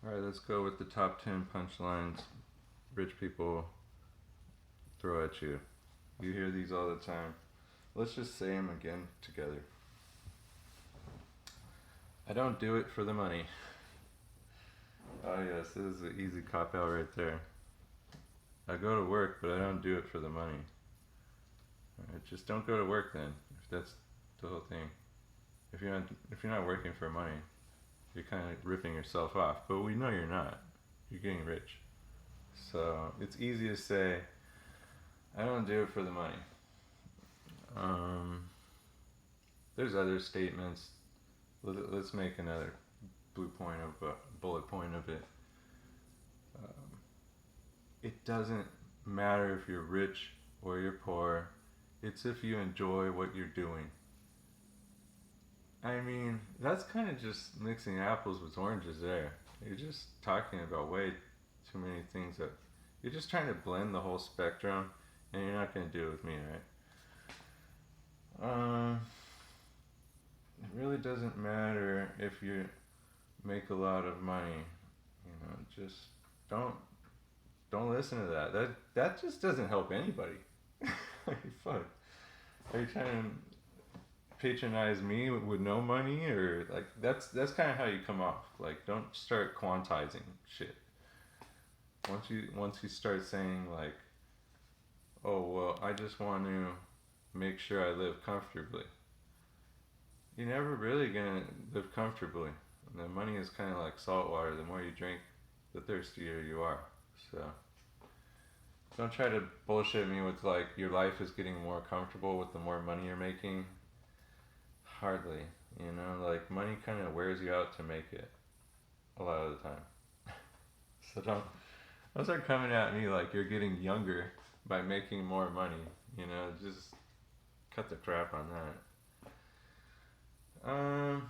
Alright, let's go with the top 10 punchlines rich people throw at you. You hear these all the time. Let's just say them again together. I don't do it for the money. Oh, yes, this is an easy cop out right there. I go to work, but I don't do it for the money. Alright, just don't go to work then, if that's the whole thing. If you're not working for money, you're kind of ripping yourself off. But we know you're not. You're getting rich. So it's easy to say, I don't do it for the money. There's other statements. Let's make another bullet point of it. It doesn't matter if you're rich or you're poor. It's if you enjoy what you're doing. I mean, that's kind of just mixing apples with oranges there. You're just talking about way too many things that you're just trying to blend the whole spectrum, and you're not going to do it with me, right? It really doesn't matter if you make a lot of money. Just don't listen to that. That just doesn't help anybody. Fuck. Are you trying to patronize me with no money, or like that's kind of how you come off. Like, don't start quantizing shit. Once you start saying like, oh well, I just want to make sure I live comfortably. You're never really gonna live comfortably. And the money is kind of like salt water. The more you drink, the thirstier you are. So don't try to bullshit me with like your life is getting more comfortable with the more money you're making. Hardly, like money kind of wears you out to make it a lot of the time. So don't start coming at me like you're getting younger by making more money. Just cut the crap on that.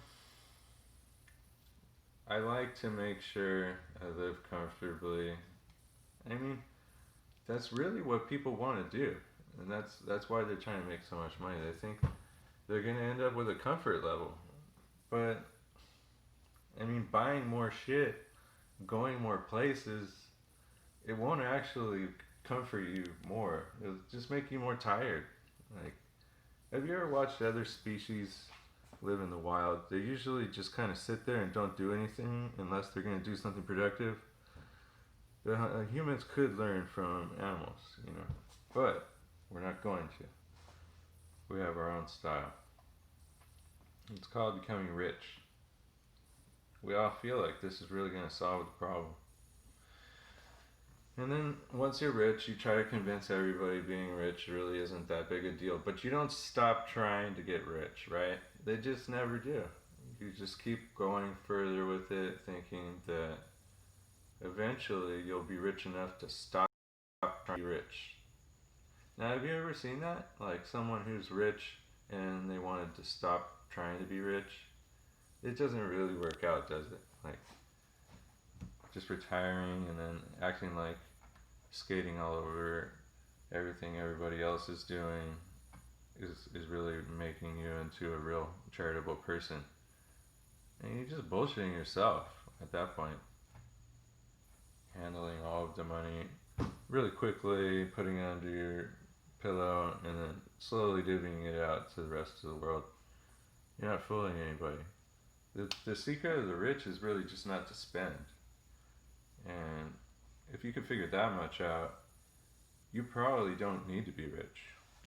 I like to make sure I live comfortably. I mean, that's really what people want to do, and that's why they're trying to make so much money. They think they're going to end up with a comfort level. But, I mean, buying more shit, going more places, it won't actually comfort you more. It'll just make you more tired. Like, have you ever watched other species live in the wild? They usually just kind of sit there and don't do anything unless they're going to do something productive. Humans could learn from animals, but we're not going to. We have our own style. It's called becoming rich. We all feel like this is really going to solve the problem. And then once you're rich, you try to convince everybody being rich really isn't that big a deal. But you don't stop trying to get rich, right? They just never do. You just keep going further with it, thinking that eventually you'll be rich enough to stop trying to be rich. Now, have you ever seen that? Like someone who's rich and they wanted to stop trying to be rich? It doesn't really work out, does it? Like, just retiring and then acting like skating all over everything everybody else is doing is really making you into a real charitable person. And you're just bullshitting yourself at that point. Handling all of the money really quickly, putting it under your pillow, and then slowly divvying it out to the rest of the world. You're not fooling anybody. The secret of the rich is really just not to spend. And if you could figure that much out, you probably don't need to be rich.